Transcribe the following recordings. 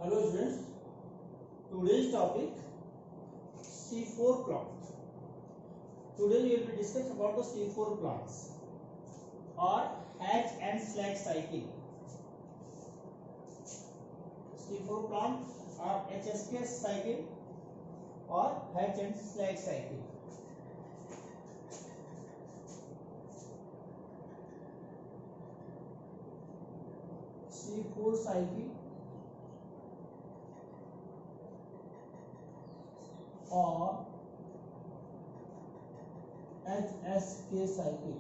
Hello students, today's topic C4 plant. Today we will be discuss about the C4 plants or hatch and slag cycle. C4 plant or HSK cycle or hatch and slag cycle. C4 cycle or HSK cycle.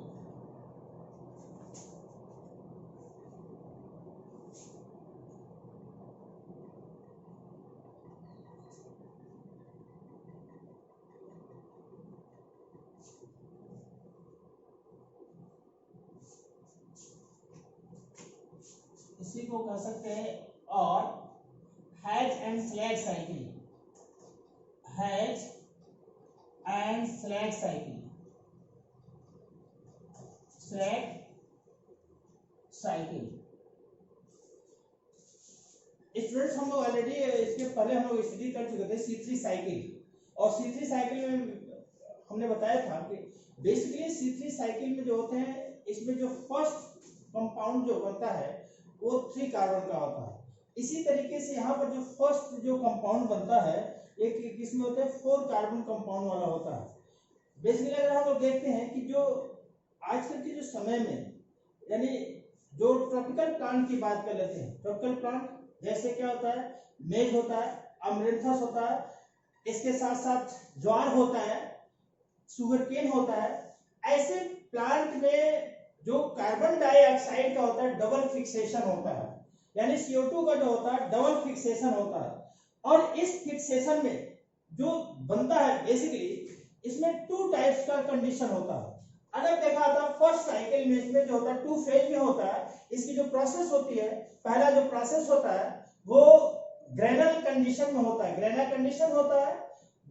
इसी को कह सकते हैं और hatch and slag cycle. Hatch and slag cycle. Slag cycle students हम लोग already इसके पहले हम लोग स्टडी कर चुके थे C3 साइकिल. और C3 साइकिल में हमने बताया था कि बेसिकली C3 साइकिल में जो होते हैं इसमें जो फर्स्ट कंपाउंड जो बनता है वो 3 कार्बन का होता है. इसी तरीके से यहाँ पर जो फर्स्ट जो कंपाउंड बनता है एक किसमें होता है 4 कार्बन कंपाउंड वाला होता है. बेसिकली अगर हम लोग देखते हैं कि जो आजकल के जो समय में यानी जो ट्रॉपिकल प्लांट की बात कर लेते हैं. ट्रॉपिकल प्लांट जैसे क्या होता है मेज होता है, अमरेंथस होता है, इसके साथ साथ ज्वार होता है, शुगर केन होता है. ऐसे प्लांट में जो कार्बन डाइऑक्साइड का होता है डबल फिक्सेशन होता है यानी CO2 का जो होता है डबल फिक्सेशन होता है. और इस फिक्सेशन में जो बनता है बेसिकली इसमें 2 टाइप्स का कंडीशन होता है. अगर देखा था फर्स्ट साइकिल में इसमें जो होता है 2 फेज में होता है. इसकी जो प्रोसेस होती है पहला जो प्रोसेस होता है वो ग्रेनल कंडीशन में होता है, ग्रेनल कंडीशन होता है.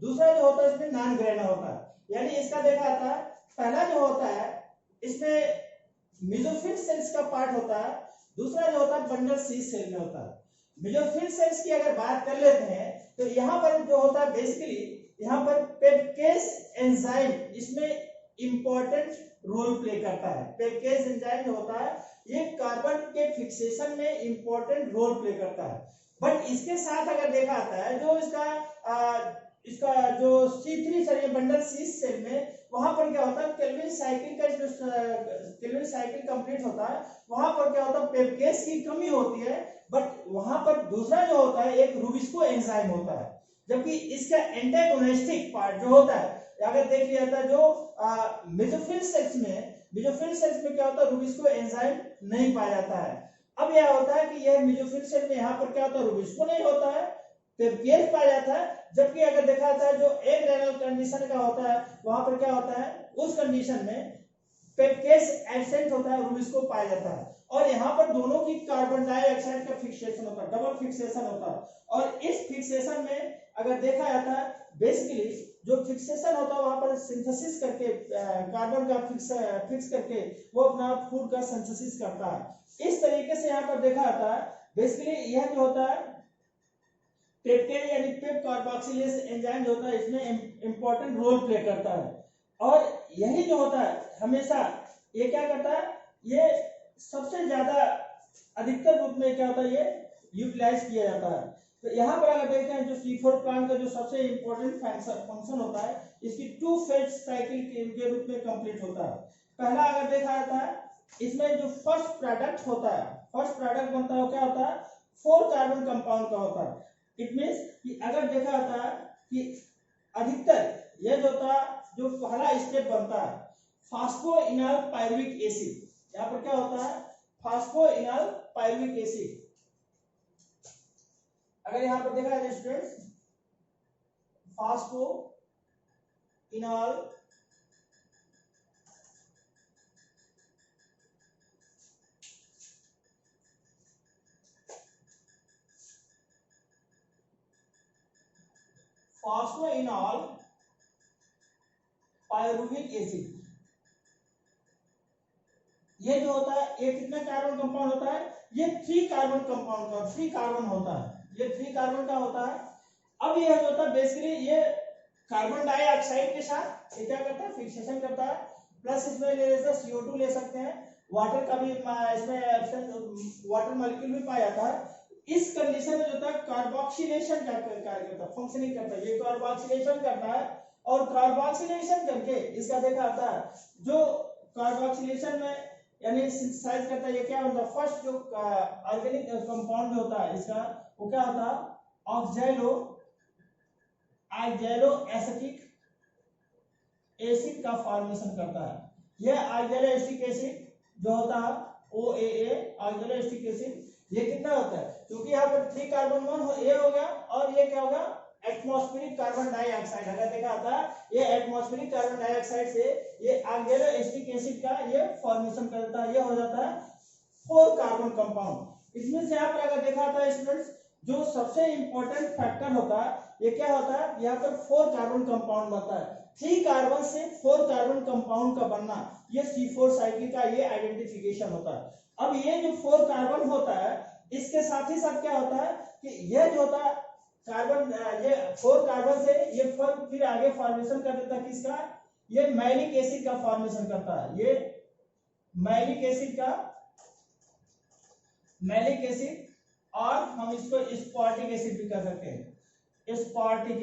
दूसरा जो होता है इसमें नॉन ग्रेनल होता है यानी इसका देखा था पहला जो होता है इसमें मेसोफिल सेल्स का पार्ट होता है, दूसरा जो होता है बंडल सी सेल में होता है. मेसोफिल सेल्स की अगर बात कर लेते हैं तो यहाँ पर जो होता है बेसिकली यहाँ पर पेप्टेज एंजाइम इसमें इंपॉर्टेंट रोल प्ले करता है. पेप्टेज एंजाइम जो होता है ये कार्बन के फिक्सेशन में इंपॉर्टेंट रोल प्ले करता है. बट इसके साथ अगर देखा जाता है जो इसका जो C3 sir bundle sheath cell में वहां पर क्या होता है केल्विन साइकिल का जो केल्विन साइकिल कंप्लीट होता है वहां पर क्या होता है पेप्टेज की कमी होती है. बट वहां पर दूसरा जो होता है एक रूबिस्को एंजाइम होता है. जबकि इसका एंटागोनिस्टिक पार्ट जो होता है अगर देख लिया जाता है जो मेसोफिल सेल्स में क्या होता है रूबिस्को एंजाइम नहीं पाया जाता है. अब यह होता है कि यह मेसोफिल सेल में यहाँ पर क्या होता है रूबिस्को नहीं होता है, पेप्टेज पाया जाता है. जबकि अगर देखा जाता है जो एग्रेनल कंडीशन का होता है वहां पर क्या होता है उस कंडीशन में पेप्टेज एब्सेंट होता है, रूबिस्को पाया जाता है. और यहाँ पर दोनों की कार्बन डाइऑक्साइड का फिक्सेशन होता है, डबल फिक्सेशन होता है. और इस फिक्सेशन में अगर देखा जाता है बेसिकली जो फिक्सेशन होता है वहां पर सिंथेसिस करके कार्बन का फिक्स करके वो अपना फूड का सिंथेसिस करता है. इस तरीके से यहाँ पर देखा जाता है बेसिकली यह जो होता है पेप्टेज यानी पेप कार्बोक्सिलेज एंजाइम जो होता है इसमें इंपॉर्टेंट रोल प्ले करता है. और यही जो होता है हमेशा ये क्या करता है ये सबसे ज्यादा अधिकतर रूप में क्या होता है ये यूटिलाइज किया जाता है. तो यहाँ पर अगर देखते हैं जो C4 प्लांट का जो सबसे इंपॉर्टेंट फंक्शन होता है इसकी 2 फेज साइकिल के रूप में कंप्लीट होता है. पहला अगर देखा जाता है इसमें जो फर्स्ट प्रोडक्ट होता है फर्स्ट प्रोडक्ट बनता है क्या होता है 4 कार्बन कंपाउंड का होता है. इट मींस कि अगर देखा जाता है कि अधिकतर यह जो होता है जो पहला स्टेप बनता है फास्फोइनॉल पायरुविक एसिड. यहाँ पर क्या होता है फास्फोइनॉल पायरुविक एसिड. अगर यहाँ पर देखा जाए स्टूडेंट्स फास्फोइनॉल पायरुविक एसिड ये जो होता है ये कितना कार्बन कंपाउंड होता है ये 3 कार्बन कंपाउंड का 3 कार्बन होता है. ये 3 कार्बन का होता है। अब ये होता है बेसिकली ये कार्बन डाइऑक्साइड के साथ ये क्या करता है, फिक्सेशन करता है, प्लस इसमें ले लेते हैं CO2 ले सकते हैं, वाटर का भी इसमें वाटर मॉलिक्यूल भी पाया जाता है। इस कंडीशन में जो होता है कार्बोक्सिलेशन कार्य करता है, फंक्शनिंग करता है, ये कार्बोक्सिलेशन करता है और कार्बोक्सिलेशन करके इसका देखा आता है जो कार्बोक्सिलेशन में यानी सिंथेसाइज करता है, ये क्या होता है फर्स्ट जो ऑर्गेनिक कंपाउंड होता है इसका वो क्या होता है ऑक्सैलो एसिटिक एसिड का फॉर्मेशन करता है। यह ऑक्सैलो एसिटिक एसिड जो होता है OAA ऑक्सैलो एसिटिक एसिड ये कितना होता है, क्योंकि यहाँ पर 3 कार्बन ये हो गया और ये क्या होगा एटमॉस्फेरिक कार्बन डाइऑक्साइड, अगर देखा आता है ये एटमॉस्फेरिक कार्बन डाइऑक्साइड से ये ऑक्सैलो एसिटिक एसिड का ये फॉर्मेशन करता है, ये हो जाता है 4 कार्बन कंपाउंड। इसमें से यहाँ पर अगर देखा आता है स्टूडेंट्स जो सबसे इंपॉर्टेंट फैक्टर होता है ये क्या होता है, यहाँ पर 4 कार्बन कंपाउंड बनता है। 3 कार्बन से 4 कार्बन कंपाउंड का बनना ये C4 साइकिल का ये आइडेंटिफिकेशन होता है। अब ये जो 4 कार्बन होता है इसके साथ ही साथ क्या होता है कि यह जो होता है कार्बन ये 4 कार्बन से ये फिर आगे फॉर्मेशन कर देता है किसका, ये मैलिक एसिड का फॉर्मेशन करता है, ये मैलिक एसिड और हम इसको स्पार्टिक एसिड भी कर सकते हैं, स्पार्टिक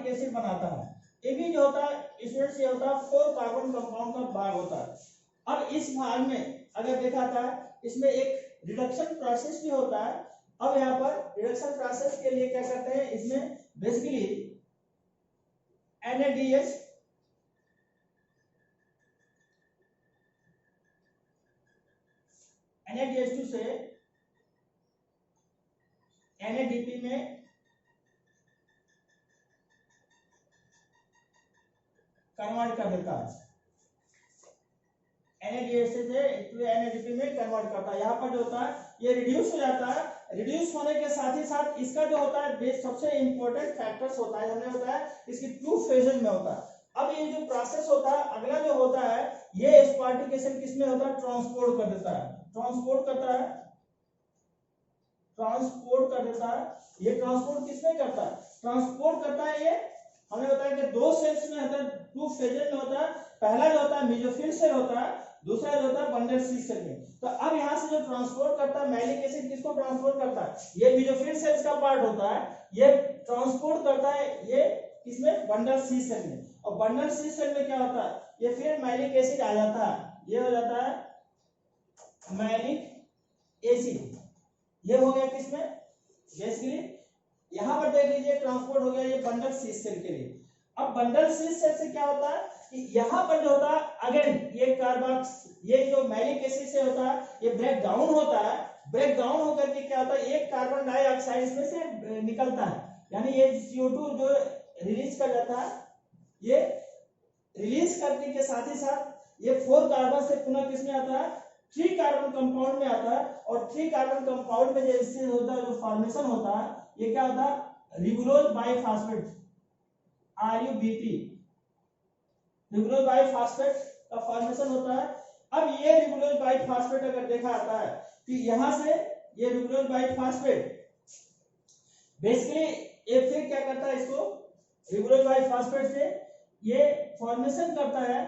एसिड बनाता है। ये भी जो होता है इसमें से होता है 4 कार्बन कंपाउंड का भाग होता है। अब इस भाग में अगर देखा था इसमें एक रिडक्शन प्रोसेस भी होता है। अब यहाँ पर रिडक्शन प्रोसेस के लिए क्या करते हैं, इसमें बेसिकली NADH2 से NADP में कन्वर्ट कर देता है, NADH से NADP में कन्वर्ट करता है। यहाँ पर जो होता है ये रिड्यूस हो जाता है, रिड्यूस होने के साथ ही साथ इसका जो होता है सबसे इंपॉर्टेंट फैक्टर्स होता है, हमने बताया इसकी 2 फेजेस में होता है। अब ये जो प्रोसेस होता है अगला जो होता है ये स्पार्टिक एसिड किसमें होता है, ट्रांसपोर्ट कर देता है, ट्रांसपोर्ट कर देता है। ये ट्रांसपोर्ट किसमें करता है, ट्रांसपोर्ट करता है ये हमने बताया कि 2 सेल्स में होता है, 2 फेजेस में होता है। पहला जो होता है मेसोफिल सेल होता है, दूसरा जो होता है बंडल सील सेल में। तो अब यहाँ से जो ट्रांसपोर्ट करता है मैलिक एसिड किसको ट्रांसपोर्ट करता है, ये मेसोफिल सेल्स का पार्ट होता है, ये ट्रांसपोर्ट करता है ये किसमें, बंडल सी सेल में। और बंडल सी सेल में क्या होता है ये फिर मैलिक एसिड आ जाता है, ये हो जाता है मैलिक एसिड, ये हो गया किसमें बेसिकली यहां पर देख लीजिए ट्रांसपोर्ट हो गया ये बंडल सी सेल के लिए। अब बंडल सी सेल से क्या होता है कि यहां पर जो होता है अगेन ये कार्बॉक्स ये जो मैलिक एसिड से होता है ये ब्रेक डाउन होता है, ब्रेक डाउन होकर के क्या होता है एक कार्बन डाइऑक्साइड इसमें से निकलता है, यानी ये CO2 जो रिलीज कर जाता है, ये रिलीज करने के साथ ही साथ ये 4 कार्बन से पुनः किसमें आता है 3 कार्बन कंपाउंड में आता है। और 3 कार्बन कंपाउंड में जैसे होता है जो फॉर्मेशन होता है ये क्या होता है ribulose biphosphate RUBP, ribulose biphosphate का फॉर्मेशन होता है। अब ये रिबुलोज बाइफॉस्फेट अगर देखा आता है कि यहां से ये रिबुलोज बाइफॉस्फेट बेसिकली ये फिर क्या करता है इसको रिबुलोज बाइफॉस्फेट से ये फॉर्मेशन करता है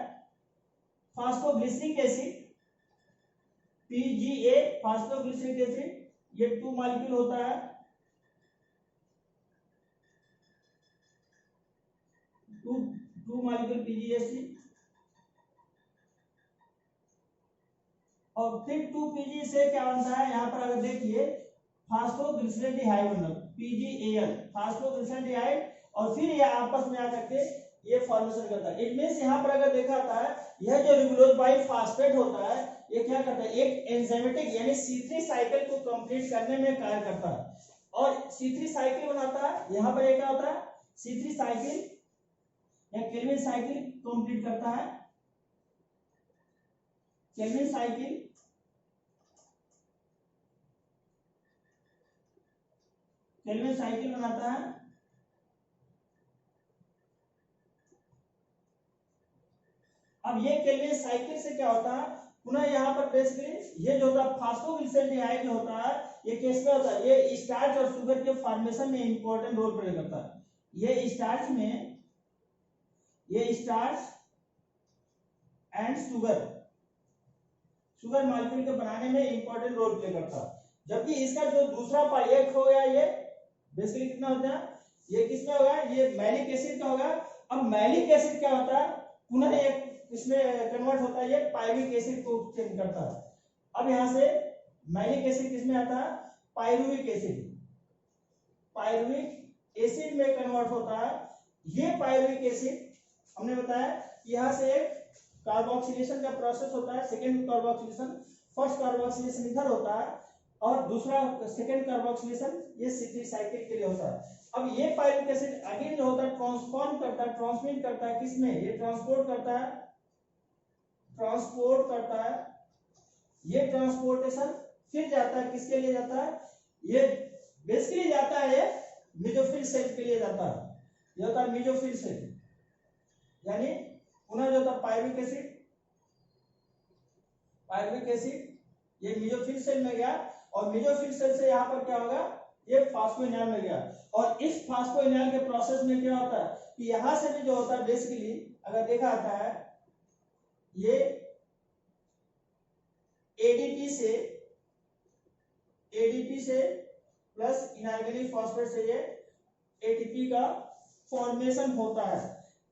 phosphoglyceric acid PGA, phosphoglyceric acid, ये 2 मॉलिक्यूल होता है, 2 मॉलिक्यूल PGA और फिर 2 PG से क्या बनता है यहाँ पर अगर देखिए फास्फोग्लिसरेल्डिहाइड बनता है PGAL, फास्फोग्लिसरेल्डिहाइड, और फिर ये आपस में आकर के ये फॉर्मेशन करता है। इट मींस यहाँ पर अगर देखा जाता है यह जो रिबुलोज बाइफॉस्फेट होता है ये क्या करता है एक एंजाइमेटिक यानी C3 साइकिल को कंप्लीट करने में कार्य करता है और C3 साइकिल बनाता है। यहाँ पर ये क्या होता है C3 साइकिल या केल्विन साइकिल कंप्लीट करता है, केल्विन साइकिल बनाता है। अब ये केल्विन साइकिल से क्या होता है, पुनः यहाँ पर बेसिकली ये जो होता है फास्फोग्लिसराइड जो होता है ये किसमें होता है, ये स्टार्च और शुगर के फॉर्मेशन में इंपॉर्टेंट रोल प्ले करता है। ये स्टार्च एंड शुगर मॉलिक्यूल के बनाने में इंपॉर्टेंट रोल प्ले करता है। जबकि इसका जो दूसरा पार्ट एक हो गया, ये बेसिकली कितना होता है, ये किसमें होगा, ये मैलिक एसिड का होगा। अब मैलिक एसिड क्या होता है, पुनः एक इसमें कन्वर्ट होता है, ये पायरुविक एसिड को चेंज करता है। अब यहां से मैलिक एसिड किसमें आता है, पायरुविक एसिड में कन्वर्ट होता है। ये पायरुविक एसिड हमने बताया यहां से एक कार्बोक्सिलेशन का प्रोसेस होता है, सेकेंड कार्बोक्सिलेशन, फर्स्ट कार्बोक्सिलेशन इधर होता है और दूसरा सेकेंड कार्बोक्सिलेशन ये C3 साइकिल के लिए होता है। अब ये पायरुविक एसिड अगेन जो होता है ट्रांसफॉर्म करता है, ट्रांसमिट करता है किसमें, ये ट्रांसपोर्ट करता है, ये ट्रांसपोर्टेशन फिर जाता है किसके लिए जाता है, ये बेसिकली जाता है मेसोफिल सेल के लिए जाता है। ये होता है मेसोफिल सेल, यानी पुनः जो होता है पायरुविक एसिड ये मेसोफिल सेल में गया और मेसोफिल सेल से यहाँ पर क्या होगा, ये फास्फोइनॉल में गया। और इस फास्फोइनॉल के प्रोसेस में क्या होता है कि यहां से भी जो होता है बेसिकली अगर देखा जाता है, ये एडीपी से प्लस इनऑर्गेनिक फॉस्फेट से ये एटीपी का फॉर्मेशन होता है।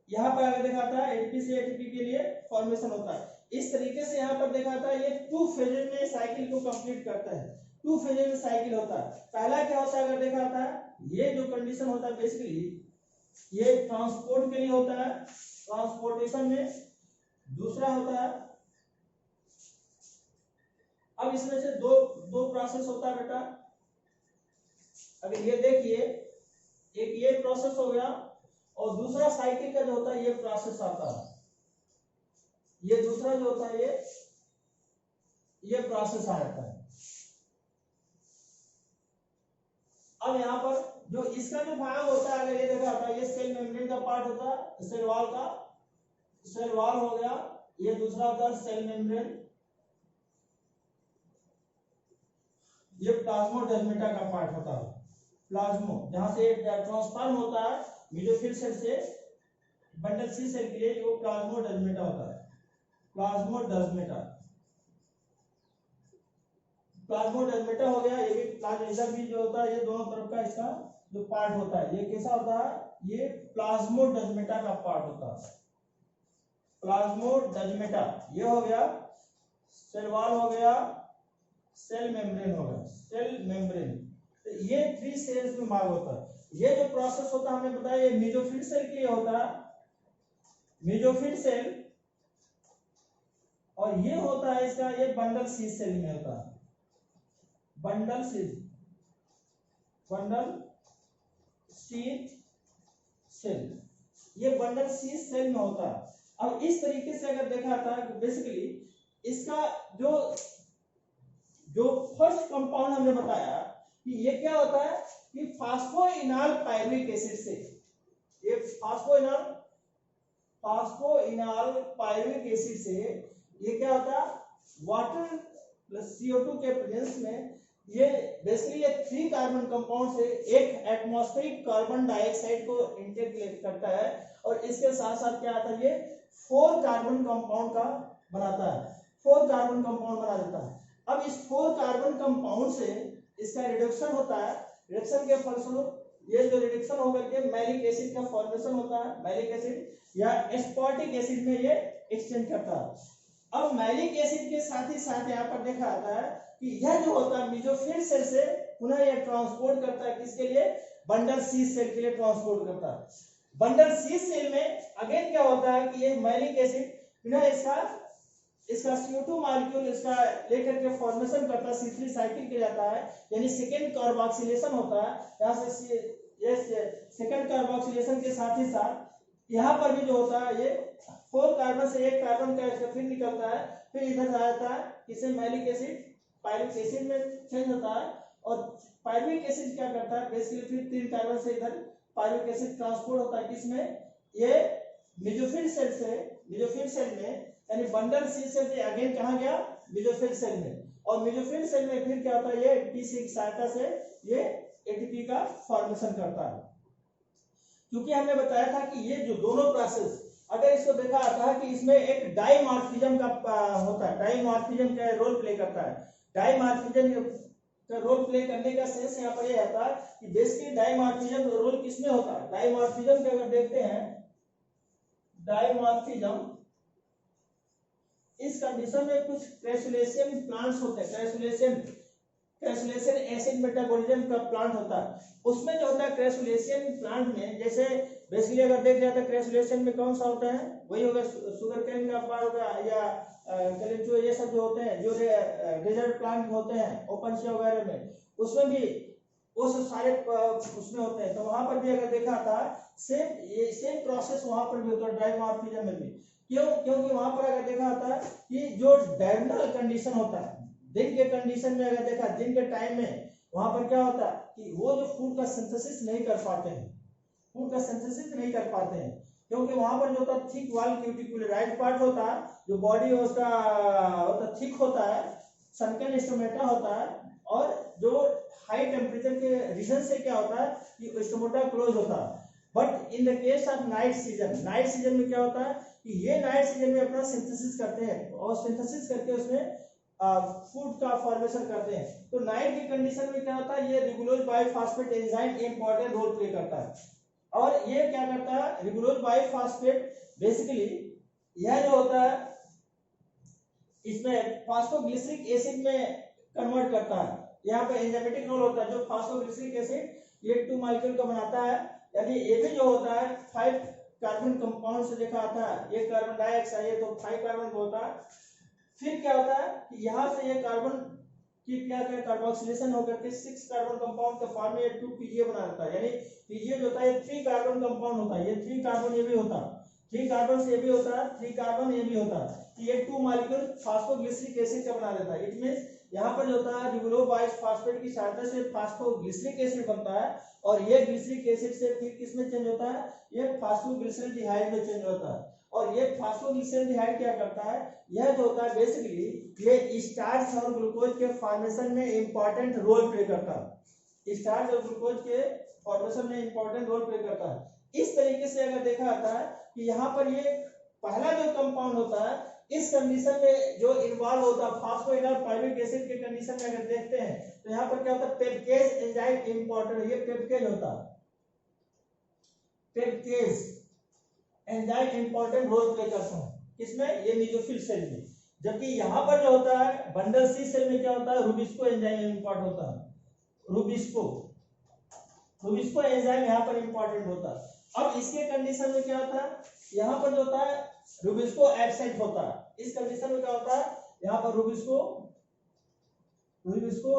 यहाँ पर अगर देखा था एटीपी से एटीपी के लिए फॉर्मेशन होता है। इस तरीके से यहाँ पर देखा था ये 2 फेजेस में साइकिल को कंप्लीट करता है, 2 फेजेस में साइकिल होता है। पहला क्या होता है अगर देखा था, ये जो कंडीशन होता है बेसिकली ये ट्रांसपोर्ट के लिए होता है, ट्रांसपोर्टेशन में। दूसरा होता है, अब इसमें से दो प्रोसेस होता है बेटा। अगर ये देखिए एक ये प्रोसेस हो गया और दूसरा साइकिल का जो होता है ये प्रोसेस आता है, ये दूसरा जो होता है ये प्रोसेस आ जाता है। अब यहाँ पर जो इसका जो भाग होता है अगर ये देखा होता है, ये सेल मेम्ब्रेन का पार्ट होता है, सेल वॉल हो गया, ये दूसरा होता है सेल मेम्ब्रेन, ये प्लाज्मोडेल्मेटा का पार्ट होता है। प्लाज्मो जहां से ट्रांसफॉर्म होता है मेसोफिल सेल से बंडल सी सेल के लिए, जो प्लाज्मोडेल्मेटा होता है, प्लाज्मोडेल्मेटा हो गया। ये भी प्लाज्मा भी जो होता है ये दोनों तरफ का इसका जो पार्ट होता है ये कैसा होता है, ये प्लाज्मोडेल्मेटा का पार्ट होता है। प्लाज्मोडेल्मेटा ये हो गया, सेल वॉल हो गया, सेल मेम्ब्रेन हो गया, सेल मेम्ब्रेन। तो ये 3 सेल्स में भाग होता है। ये जो प्रोसेस होता है हमने बताया ये मेसोफिल सेल के लिए होता है, मेसोफिल सेल, और ये होता है इसका ये बंडल सी सेल में होता है, बंडल शीथ सेल, ये बंडल शीथ सेल में होता है। अब इस तरीके से अगर देखा था बेसिकली इसका जो फर्स्ट कंपाउंड हमने बताया कि ये क्या होता है कि फास्फोइनॉल पायरुविक एसिड से, ये फास्फोइनॉल पायरुविक एसिड से ये क्या होता है, वाटर प्लस CO2 के प्रेजेंस में ये बेसिकली ये 3 कार्बन कंपाउंड से एक एटमॉस्फेरिक कार्बन डाइऑक्साइड को इंटेग्रेट करता है और इसके साथ साथ क्या आता है ये 4 कार्बन कंपाउंड का बनाता है, 4 कार्बन कंपाउंड बना देता है। अब इस 4 कार्बन कंपाउंड से इसका रिडक्शन होता है, रिडक्शन के फलस्वरूप ये जो रिडक्शन होकर के मैलिक एसिड का फॉर्मेशन होता है, मैलिक एसिड या एस्पार्टिक एसिड में ये एक्सचेंज करता है। अब मैलिक एसिड के साथ ही साथ यहाँ पर देखा जाता है कि यह जो होता है मेसोफिल सेल से पुनः यह ट्रांसपोर्ट करता है किसके लिए, बंडल सी सेल के लिए ट्रांसपोर्ट करता है। बंडल सी सेल में अगेन क्या होता है कि ये मैलिक एसिड पुनः इसका CO2 मॉलिक्यूल इसका लेकर के फॉर्मेशन करता है, C3 साइकिल के जाता है, यानी सेकेंड कार्बोक्सिलेशन होता है। यहाँ से ये सेकेंड कार्बोक्सिलेशन के साथ ही साथ यहाँ पर भी जो होता है ये 4 कार्बन से 1 कार्बन का इसका फिर निकलता है, फिर इधर आ जाता है इसे मैलिक एसिड पायरुविक एसिड में चेंज होता है। और पायरुविक एसिड क्या करता है बेसिकली फिर 3 कार्बन से इधर पायरुविक एसिड ट्रांसपोर्ट होता है किसमें, ये मेसोफिल सेल से मेसोफिल सेल में, यानी बंडल सी सेल से अगेन कहाँ गया, मेसोफिल सेल में, और मेसोफिल सेल में फिर क्या होता है, ये टी की सहायता से ये एटीपी का फॉर्मेशन करता है। क्योंकि हमने बताया था कि ये जो दोनों प्रोसेस, अगर इसको देखा जाता है कि इसमें एक डाइमॉर्फिज्म का होता है, डाइमॉर्फिज्म का रोल प्ले करता है। डाइमॉर्फिज्म का रोल प्ले करने का सेंस यहाँ पर ये आता है कि बेसिकली डाइमॉर्फिज्म रोल किसमें होता है। डाइमॉर्फिज्म का अगर देखते हैं, डाइमॉर्फिज्म इस कंडीशन में कुछ क्रेसुलेशन प्लांट्स होते हैं, क्रेसुलेशन एसिड मेटाबॉलिज्म का प्लांट होता है। उसमें जो होता है क्रेसुलेशन प्लांट में, जैसे बेसिकली अगर देख लिया तो क्रेसुलेशन में कौन सा होता है, वही होगा शुगर केन का पार होगा, या कैलिचो, ये सब जो होते हैं, जो डेजर्ट प्लांट होते हैं ओपनशिया वगैरह में, उसमें भी वो सब सारे उसमें होते हैं। तो वहां पर भी अगर देखा था सेम प्रोसेस वहां पर भी होता है डाइमॉर्फिज्म में भी। क्यों? क्योंकि वहां पर अगर देखा होता है कि जो डायगोनल कंडीशन होता है, दिन के कंडीशन में अगर देखा, दिन के टाइम में वहां पर क्या होता है कि वो जो फूड का सिंथेसिस नहीं कर पाते हैं, फूड का सिंथेसिस नहीं कर पाते हैं, क्योंकि वहां पर जो होता है थिक वॉल क्यूटिकुलर पार्ट होता है, जो बॉडी उसका होता थिक होता है, सनकन स्टोमेटा होता है, और जो हाई टेम्परेचर के रीजन से क्या होता है कि स्टोमेटा क्लोज होता है। But in the case of night season, night season में क्या होता है कि ये नाइट सीजन में अपना सिंथेसिस करते हैं, और सिंथेसिस करके उसमें फूड का फॉर्मेशन करते हैं। तो नाइट की कंडीशन में क्या होता है, ये ribulose biphosphate enzyme important role play करता है। और ये क्या करता है, रिबुलोज बाइफॉस्फेट बेसिकली यह जो होता है इसमें फास्फोग्लिसरिक एसिड में कन्वर्ट करता है। यहाँ पे एंजाइमेटिक रोल होता है, जो फास्फोग्लिसरिक एसिड ये 2 मॉलिक्यूल का बनाता है, यानी ये भी जो होता है 5 कार्बन कंपाउंड से देखा आता है, ये कार्बन डाइऑक्साइड, ये तो 5 कार्बन होता है। फिर क्या होता है कि यहाँ से ये कार्बन की क्या क्या कार्बोक्सिलेशन होकर के 6 कार्बन कंपाउंड के फॉर्म में 2 पीजीए बना देता है। यानी पीजीए जो होता है 3 कार्बन कंपाउंड होता है, ये 3 कार्बन ये भी होता है, 3 कार्बन से ये भी होता है, 3 कार्बन ये भी होता है, ये 2 मॉलिक्यूल फास्फोग्लिसरिक एसिड का बना देता है। इट मींस यहाँ पर जो होता है रिबुलोज बाइफॉस्फेट की सहायता से फास्फोग्लिसरिक एसिड बनता है, और ये ग्लिसरिक एसिड से फिर किसमें चेंज होता है, ये फास्फोग्लिसरल्डिहाइड में चेंज होता है। और ये फास्फोग्लिसरल्डिहाइड क्या करता है, यह जो होता है बेसिकली ये स्टार्च और ग्लूकोज के फॉर्मेशन में इंपॉर्टेंट रोल प्ले करता है, स्टार्च और ग्लूकोज के फॉर्मेशन में इंपॉर्टेंट रोल प्ले करता है। इस तरीके से अगर देखा जाता है कि यहाँ पर ये पहला जो कंपाउंड होता है, इस कंडीशन में जो इन्वॉल्व होता है फास्फोइनोल एसिड के कंडीशन में अगर देखते हैं तो यहाँ पर क्या होता है, पेप्टेज एंजाइम इंपॉर्टेंट, ये पेप्टेज होता है, पेप्टेज एंजाइम इंपॉर्टेंट रोल प्ले करता है किसमें, ये मेसोफिल सेल में। जबकि यहाँ पर जो होता है बंडल सी सेल में क्या होता है, रुबिस्को एंजाइम इंपॉर्टेंट होता है, रुबिस्को एंजाइम यहाँ पर इंपॉर्टेंट होता है। अब इसके कंडीशन में क्या होता है, यहाँ पर जो होता है रुबिस्को एब्सेंट होता है। इस कंडीशन में क्या होता है, यहाँ पर रुबिस्को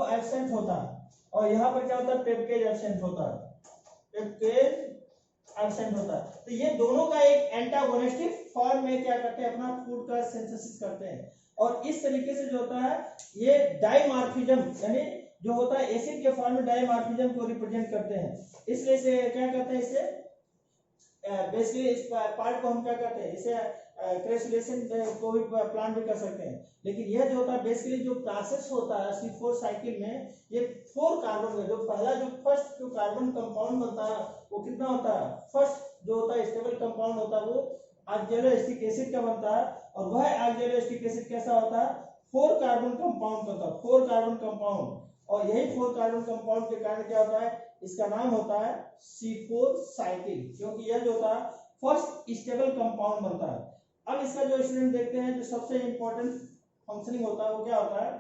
एब्सेंट होता है, और यहाँ पर क्या होता है, पेप्टेज एब्सेंट होता है, पेप्टेज एब्सेंट होता है। तो ये दोनों का एक एंटागोनिस्टिक फॉर्म में क्या करते हैं, अपना फूड का सिंथेसिस करते हैं। और इस तरीके से जो होता है ये डाइमॉर्फिज्म, यानी जो होता है एसिड के फॉर्म में डाइमॉर्फिज्म को रिप्रेजेंट करते हैं। इसलिए से क्या कहते हैं, इसे बेसिकली इस पार्ट को हम क्या कहते हैं, इसे क्रेसुलेशन को भी प्लांट भी कर सकते हैं। लेकिन यह जो होता है बेसिकली जो प्रोसेस होता है C4 साइकिल में, ये 4 कार्बन में जो पहला जो फर्स्ट जो कार्बन कंपाउंड बनता है वो कितना होता है, फर्स्ट जो होता है स्टेबल कंपाउंड होता है वो ऑक्सैलोएस्टिक एसिड का बनता है, और वह ऑक्सैलोएस्टिक एसिड कैसा होता है, 4 कार्बन कंपाउंड होता है, 4 कार्बन कंपाउंड। और यही 4 कार्बन कंपाउंड के कारण क्या होता है, इसका नाम होता है C4 साइकिल, क्योंकि यह जो होता है फर्स्ट स्टेबल कंपाउंड बनता है। अब इसका जो स्टूडेंट देखते हैं जो सबसे इंपॉर्टेंट फंक्शनिंग होता है वो क्या होता है,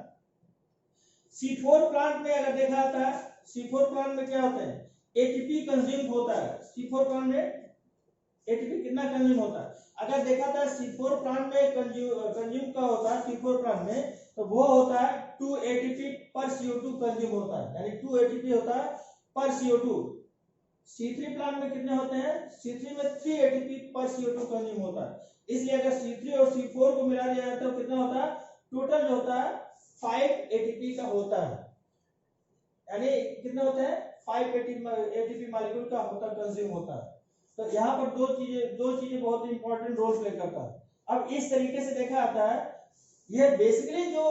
C4 प्लांट में अगर देखा जाता है, C4 प्लांट में क्या होता है, एटीपी कंज्यूम होता है। C4 प्लांट में एटीपी कितना कंज्यूम होता है, अगर देखा था C4 प्लांट में कंज्यूम का होता है C4 प्लांट में, तो वो होता है 2 एटीपी पर CO2 कंज्यूम होता है, यानी 2 एटीपी होता है पर CO2। C3 प्लांट में कितने होते हैं, C3 में 3 एटीपी पर CO2 कंज्यूम होता है। इसलिए अगर C3 और C4 को मिला दिया जाए तो कितना होता है, टोटल जो होता है 5 एटीपी का होता है, यानी कितना होता है 5 एटीपी मॉलिक्यूल का होता कंज्यूम होता है। तो यहाँ पर दो चीजें बहुत इंपॉर्टेंट रोल प्ले करता है। अब इस तरीके से देखा जाता है, यह बेसिकली जो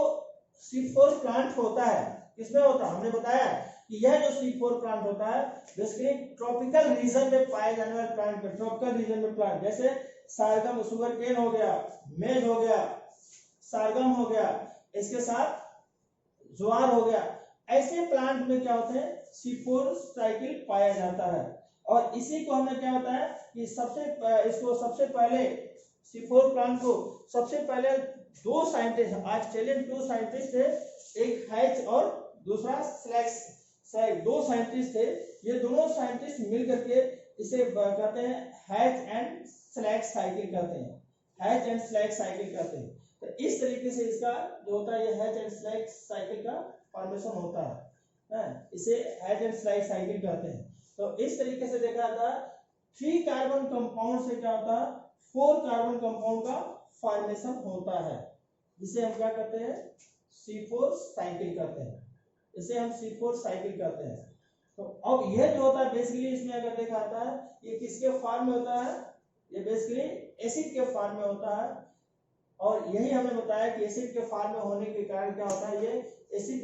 C4 प्लांट होता है किसमें होता है, हमने बताया कि यह जो C4 प्लांट होता है बेसिकली ट्रॉपिकल रीजन में पाए जाने वाले प्लांट, ट्रॉपिकल रीजन में प्लांट, जैसे सारगम, सुगर केन हो गया, मेज हो गया, सारगम हो गया, इसके साथ ज्वार हो गया, ऐसे प्लांट में क्या होते हैं C4 साइकिल पाया जाता है। और इसी को हमें क्या होता है कि सबसे पहले C4 प्लांट को सबसे पहले दो साइंटिस्ट, ऑस्ट्रेलियन दो साइंटिस्ट थे, एक हैच और दूसरा स्लैक्स, दो साइंटिस्ट थे, ये दोनों साइंटिस्ट मिल करके इसे कहते हैं हैच एंड स्लैक साइकिल कहते हैं, हैच एंड स्लैक साइकिल कहते हैं। तो इस तरीके से इसका जो होता है ये हैच एंड स्लैक साइकिल का फॉर्मेशन होता है, इसे हैच एंड स्लैक साइकिल कहते हैं। तो इस तरीके से देखा जाता है 3 कार्बन कंपाउंड से क्या होता है 4 कार्बन कंपाउंड का फॉर्मेशन होता है, जिसे हम क्या कहते हैं C4 साइकिल कहते हैं, इसे हम C4 साइकिल कहते हैं। तो अब यह जो होता है बेसिकली इसमें अगर देखा जाता है ये किसके फॉर्म में होता है, ये बेसिकली एसिड के फॉर्म में होता है। और यही हमने बताया कि एसिड के फॉर्म में होने के कारण क्या होता है ये एसिड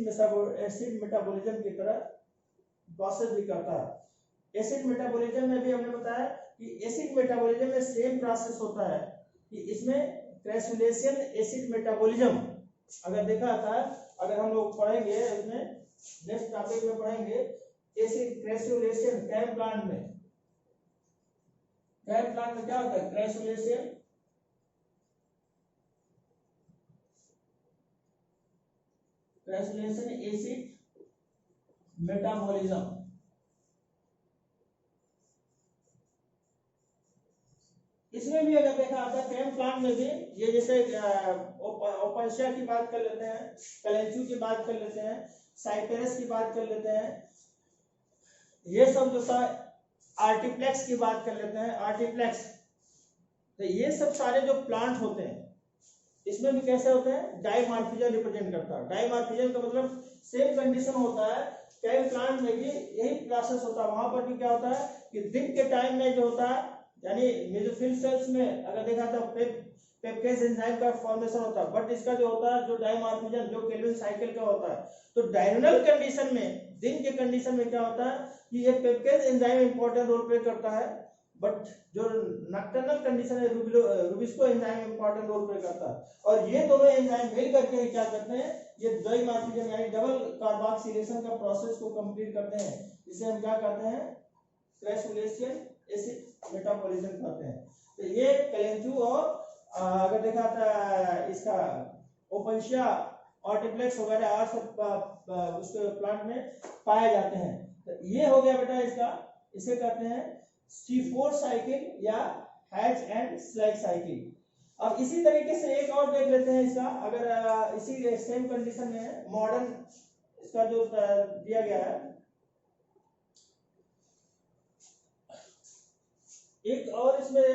मेटाबॉलिज्म की तरह प्रोसेस भी करता है। एसिड मेटाबॉलिज्म में भी हमने बताया कि एसिड मेटाबॉलिज्म में सेम प्रोसेस होता है कि इसमें क्रेसुलेशन एसिड मेटाबॉलिज्म अगर देखा जाता है, अगर हम लोग पढ़ेंगे इसमें नेक्स्ट टॉपिक में पढ़ेंगे एसिड क्रेसुलेशन कैम प्लांट में क्या होता है क्रेसुलेशन एसिड मेटाबॉलिज्म। इसमें भी अगर देखा जाता है कैम प्लांट में भी ये जैसे ओपेशिया की बात कर लेते हैं, कैलेंचू की बात कर लेते हैं, साइपेरस की बात कर लेते हैं, ये सब जो था आर्टिप्लेक्स की बात कर लेते हैं, आर्टिप्लेक्स। तो ये सब सारे जो प्लांट होते हैं इसमें भी कैसे होते हैं डाइमॉर्फिज्म रिप्रेजेंट करता है। डाइमॉर्फिज्म का मतलब सेम कंडीशन होता है, कैम प्लांट में भी यही प्रोसेस होता है। वहां पर भी क्या होता है कि दिन के टाइम में जो होता है यानी मेसोफिल सेल्स में अगर देखा तो पेप्टेज एंजाइम का फॉर्मेशन होता है, बट इसका जो होता है जो डाइमॉर्फिज्म जो केल्विन साइकिल का होता है। तो डायगोनल कंडीशन में दिन के कंडीशन में क्या होता है कि ये पेप्टेज एंजाइम इंपॉर्टेंट रोल प्ले करता है, बट जो नॉकटर्नल कंडीशन है rubisco enzyme important role play करता है। और ये दोनों एंजाइम मिल करके क्या करते हैं ये डाइमॉर्फिज्म यानी डबल कार्बोक्सिलेशन का प्रोसेस को कंप्लीट करते हैं, इसे हम क्या कहते हैं क्रेसुलेशन एसिड मेटाबॉलिज्म कहते हैं। तो ये कैलेंचू और अगर देखा था इसका ओपेशिया आर्टिप्लेक्स वगैरह और सब उसके प्लांट में पाए जाते हैं। तो ये हो गया बेटा इसका, इसे कहते हैं C4 साइकिल या हैच एंड स्लैक साइकिल। अब इसी तरीके से एक और देख लेते हैं इसका, अगर इसी सेम कंडीशन में मॉडर्न इसका जो दिया गया है, एक और इसमें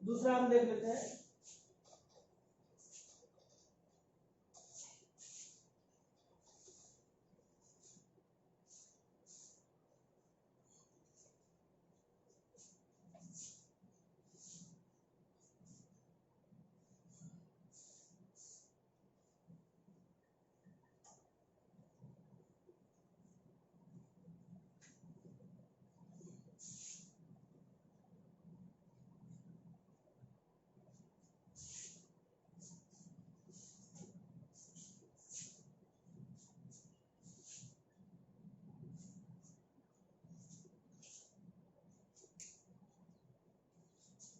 दूसरा हम देख लेते हैं।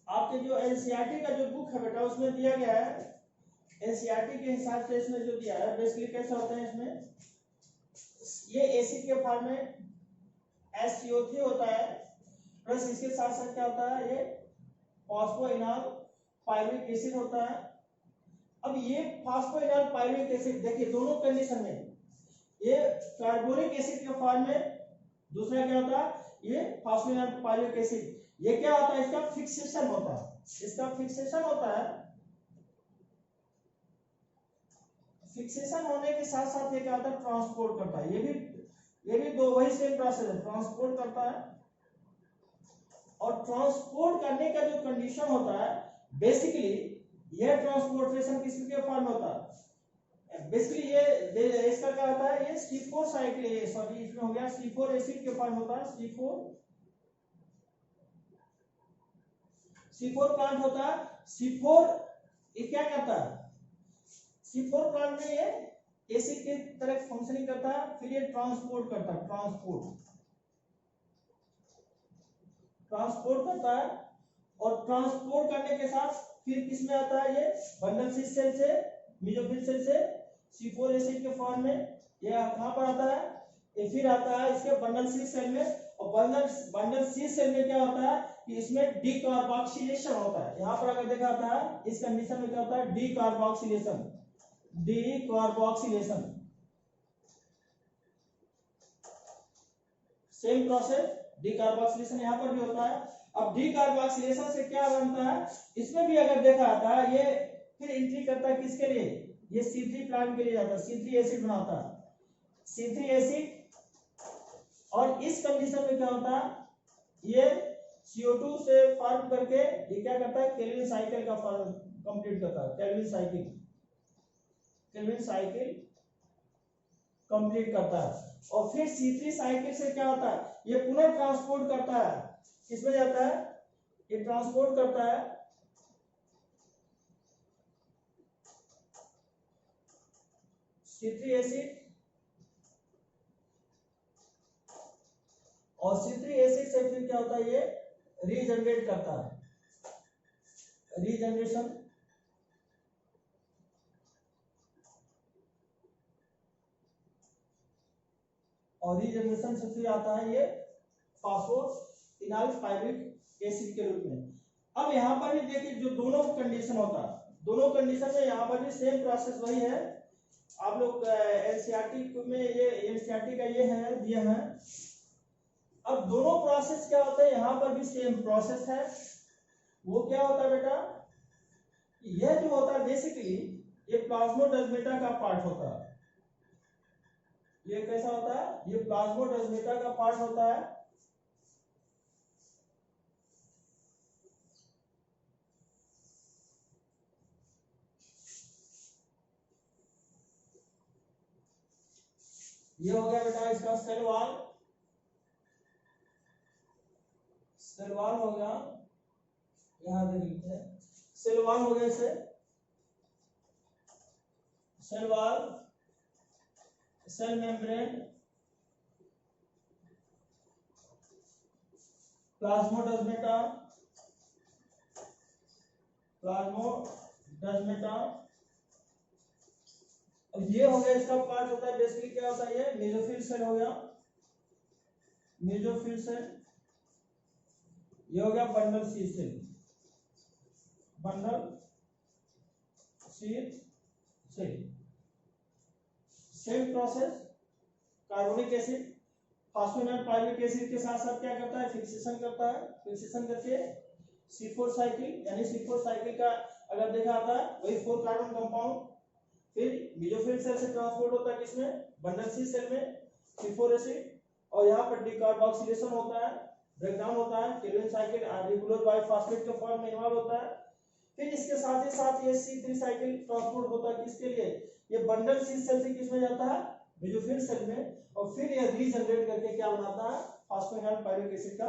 आपके जो एनसीईआरटी का जो बुक है बेटा उसमें दिया गया है, एनसीईआरटी के हिसाब से इसमें जो दिया है बेसिकली कैसा होता है इसमें ये एसिड के फॉर्म में SCO3 होता है, प्लस इसके साथ साथ क्या होता है ये फॉस्फोइनॉल पाइरुविक एसिड होता है। अब ये फॉस्फोइनॉल पाइरुविक एसिड देखिए दोनों कंडीशन में ये कार्बोनिक एसिड के फॉर्म में, दूसरा क्या होता है ये फॉस्फोइनॉल पाइरुविक एसिड, ये क्या होता है इसका फिक्सेशन होता है, इसका फिक्सेशन होता है। फिक्सेशन होने के साथ साथ ये क्या होता है ट्रांसपोर्ट करता है, ये भी दो वही सेम प्रोसेस है, ट्रांसपोर्ट करता है। और ट्रांसपोर्ट करने का जो कंडीशन होता है बेसिकली यह ट्रांसपोर्टेशन किसके फॉर्म में होता है? बेसिकली ये इसका क्या होता है, ये C4 साइकिल, सॉरी इसमें हो गया C4 एसिड के फॉर्म होता है। C4 प्लांट होता है। C4 ये क्या करता है, C4 प्लांट में ये एसिड की तरह फंक्शनिंग करता है, फिर ये ट्रांसपोर्ट करता है, ट्रांसपोर्ट करता है, और ट्रांसपोर्ट करने के साथ फिर किसमें आता है, ये बंडल सी सेल से, मेसोफिल सेल से C4 एसिड के फॉर्म में ये कहां पर आता है, ये फिर आता है इसके बंडल सी सेल में। और बंडल सी सेल में क्या होता है कि इसमें डीकार्बोक्सिलेशन होता है। यहां पर अगर देखा जाता है इस कंडीशन में क्या होता है, डीकार्बोक्सिलेशन, सेम प्रोसेस डीकार्बोक्सिलेशन यहां पर भी होता है। अब डीकार्बोक्सिलेशन से क्या बनता है, इसमें भी अगर देखा जाता है ये फिर एंट्री करता है किसके लिए, ये C3 प्लांट के लिए जाता है, C3 एसिड बनाता है, C3 एसिड। और इस कंडीशन में क्या होता है, ये CO2 से फॉर्म करके ये क्या करता है, केल्विन साइकिल का फॉर्म कंप्लीट करता है, केल्विन साइकिल कंप्लीट करता है। और फिर C3 साइकिल से क्या होता है, ये पुनः ट्रांसपोर्ट करता है, किसमें जाता है, ये ट्रांसपोर्ट करता है C3 एसिड, और C3 एसिड से फिर क्या होता है, ये रीजनरेट करता है, रीजनरेशन, और रीजनरेशन से फिर आता है ये फास्फोइनोल्फाइब्रिक एसिड के रूप में। अब यहाँ पर भी देखिए जो दोनों कंडीशन होता है, दोनों कंडीशन में यहाँ पर भी सेम प्रोसेस वही है। आप लोग एनसीईआरटी में ये एनसीईआरटी का ये है दिया है। अब दोनों प्रोसेस क्या होता है, यहाँ पर भी सेम प्रोसेस है। वो क्या होता है बेटा, यह जो होता है बेसिकली ये प्लाज्मोडेस्माटा का पार्ट होता है। ये कैसा होता है, ये प्लाज्मोडेस्माटा का पार्ट होता है। ये हो गया बेटा इसका सेल वॉल, हो गया, यहां देख लेते हैं, सेल वॉल हो गया, इसे cell wall, cell membrane, plasmodesmata, अब ये हो गया इसका पार्ट होता है। बेसिकली क्या होता है, ये मेसोफिल सेल हो गया, मेसोफिल सेल। ये हो गया bundle sheath cell, bundle sheath cell. Same process, carbonic acid phosphoenolpyruvic acid के साथ साथ क्या करता है, फिक्सेशन करता है, फिक्सेशन करके C4 साइकिल, यानी C4 साइकिल का अगर देखा आता है वही 4 कार्बन कंपाउंड फिर मेसोफिल सेल से ट्रांसपोर्ट होता है किसमें, बंडल सी सेल में C4 एसिड। और यहाँ पर डीकार्बोक्सिलेशन होता है, ब्रेकडाउन होता है, केल्विन साइकिल रिगुलर बाइफॉस्फेट के फॉर्म में इन्वॉल्व होता है। फिर इसके साथ ही साथ ये C3 साइकिल ट्रांसपोर्ट होता है किसके लिए, ये बंडल सी सेल से किसमें जाता है, मेसोफिल सेल में, और फिर ये रीजनरेट करके क्या बनाता है, फास्फोइनोल्फाइब्रिक एसिड का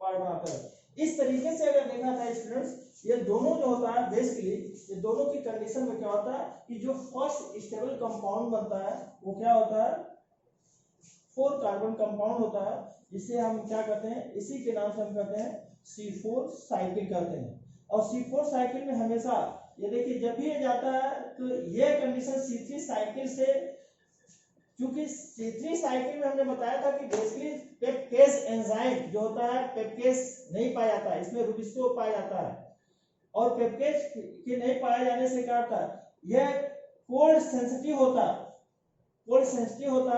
पार्ट बनाता है। इस तरीके से अगर देखा था स्टूडेंट्स, ये दोनों जो होता है बेसिकली ये दोनों की कंडीशन में क्या होता है कि जो फर्स्ट स्टेबल कंपाउंड बनता है वो क्या होता है, 4 कार्बन कंपाउंड होता है, जिसे हम क्या कहते हैं, इसी के नाम से हम कहते हैं C4 साइकिल कहते हैं। और C4 साइकिल में हमेशा ये देखिए जब भी ये जाता है तो ये कंडीशन C3 साइकिल से, क्योंकि C3 साइकिल में हमने बताया था कि बेसिकली पेप्टेज एंजाइम जो होता है पेप्टेज नहीं पाया जाता है, इसमें रुबिस्को पाया जाता है। और पेप्टेज के नहीं पाए जाने से क्या होता है, यह कोल्ड सेंसिटिव होता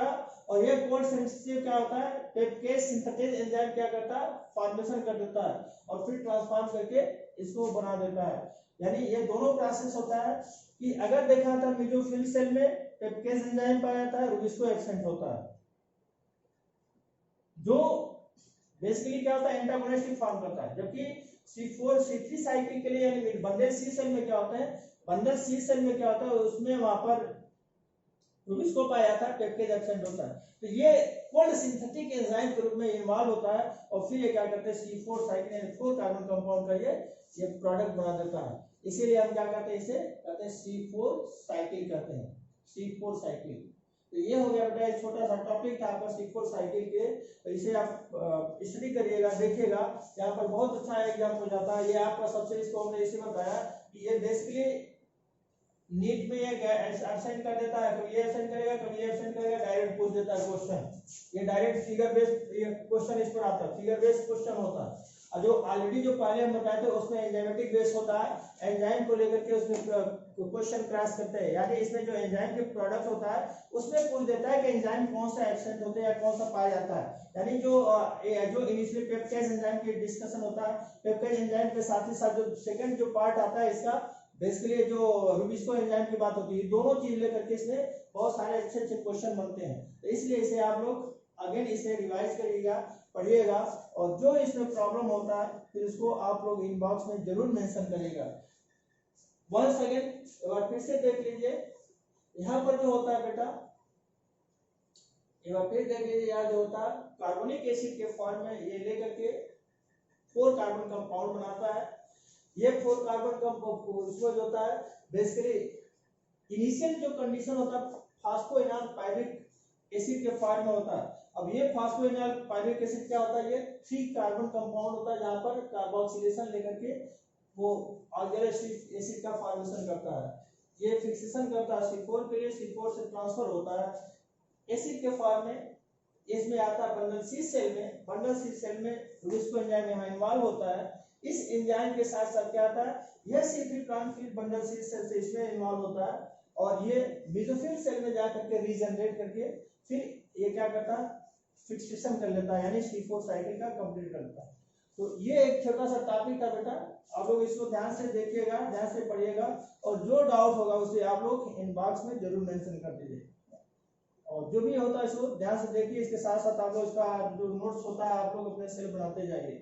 है, और ये कोल्ड सेंसिटिव क्या होता है, पेप्टेज सिंथेटेज एंजाइम क्या करता है, फॉर्मेशन कर देता है और फिर ट्रांसफॉर्म करके इसको बना देता है। यानी ये दोनों प्रोसेस होता है कि अगर देखा था मेसोफिल सेल में पेप्टेज एंजाइम पाया जाता है, रुबिस्को एब्सेंट होता है, जो बेसिकली क्या होता है एंटागोनिस्टिक फॉर्म करता है, जबकि C4 C3 साइकिल के लिए यानी बंडल सी सेल में क्या होता है, बंडल सी सेल में क्या होता है, उसमें वहां पर रूबिस्को पाया जाता है, पेप्टाइड एब्सेंट होता है। तो ये कोल्ड सिंथेटिक एंजाइम के रूप में इन्वॉल्व होता है और फिर ये क्या करते हैं, C4 साइकिल यानी 4 कार्बन कंपाउंड का ये प्रोडक्ट बना देता है। इसीलिए हम क्या कहते हैं, इसे कहते हैं C4 साइकिल कहते हैं, C4 साइकिल। तो ये हो गया बेटा एक छोटा सा टॉपिक था आपका C4 साइकिल के। तो इसे आप स्टडी करिएगा, देखिएगा, यहाँ पर बहुत अच्छा एग्जाम हो जाता है। ये आपका सबसे, इसको हमने इसे बताया कि ये बेसिकली नीट में ये एब्सेंट कर देता है, कभी ये एब्सेंट करेगा, कभी ये एब्सेंट करेगा, डायरेक्ट पूछ देता है क्वेश्चन। ये डायरेक्ट फिगर बेस्ड ये क्वेश्चन इस पर आता है, फिगर बेस्ड क्वेश्चन होता है। और जो ऑलरेडी जो पहले हम बताए थे उसमें एंजाइमेटिक बेस होता है, एंजाइम को लेकर के उसमें क्वेश्चन क्रॉस करते हैं, यानी इसमें जो एंजाइम के प्रोडक्ट होता है उसमें पूछ देता है कि एंजाइम कौन सा एब्सेंट होते हैं या कौन सा पाया जाता है। यानी जो इनिशियली पेप्टाइड एंजाइम की डिस्कशन होता है, पेप्टाइड एंजाइम के साथ ही साथ जो सेकंड जो पार्ट आता है इसका बेसिकली जो रूबिस्को एंजाइम की बात होती है, दोनों चीज लेकर के इसमें बहुत सारे अच्छे अच्छे क्वेश्चन बनते हैं। तो इसलिए इसे आप लोग अगेन इसे रिवाइज करिएगा, पढ़िएगा, और जो इसमें प्रॉब्लम होता है फिर इसको आप लोग इनबॉक्स में जरूर मेंशन करिएगा। वंस अगेन एक बार फिर से देख लीजिए, यहाँ पर जो होता है बेटा, एक बार फिर देख लीजिए, यहाँ जो होता है कार्बोनिक एसिड के फॉर्म में ये लेकर के 4 कार्बन कंपाउंड बनाता है। ये 4 कार्बन कंपाउंड उसमें जो होता है बेसिकली इनिशियल जो कंडीशन होता है फास्फोइनॉल पायरिक एसिड के फॉर्म में होता है। अब ये फास्फोइनॉल पायरिक एसिड क्या होता है, ये 3 कार्बन कंपाउंड होता है जहां पर कार्बोक्सिलेशन लेकर के वो ऑक्सैलिक एसिड का फॉर्मेशन करता है। ये फिक्सेशन करता है C4 के लिए, C4 से ट्रांसफर होता है एसिड के फॉर्म में, इसमें आता है बंडल सी सेल में। बंडल सी सेल में रूबिस्को एंजाइम यहाँ इन्वॉल्व होता है। इस एंजाइम के साथ साथ क्या आता है, यह C3 प्लांट फिर बंडल सी सेल से इसमें इन्वॉल्व होता है और ये बेसोफिल सेल में जा करके रीजनरेट करके फिर ये क्या करता है, फिक्सेशन कर लेता है, यानी C4 साइकिल का कंप्लीट करता है। तो ये एक छोटा सा टॉपिक था बेटा, आप लोग इसको ध्यान से देखिएगा, ध्यान से पढ़िएगा, और जो डाउट होगा उसे आप लोग इनबॉक्स में जरूर मेंशन कर दीजिए। और जो भी होता है इसको ध्यान से देखिए, इसके साथ साथ आप लोग इसका जो नोट्स होता है आप लोग अपने सेल बनाते जाइए।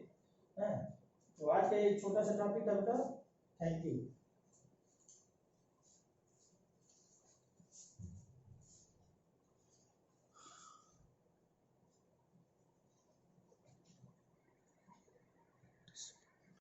तो आज का ये छोटा सा टॉपिक था बेटा, थैंक यू।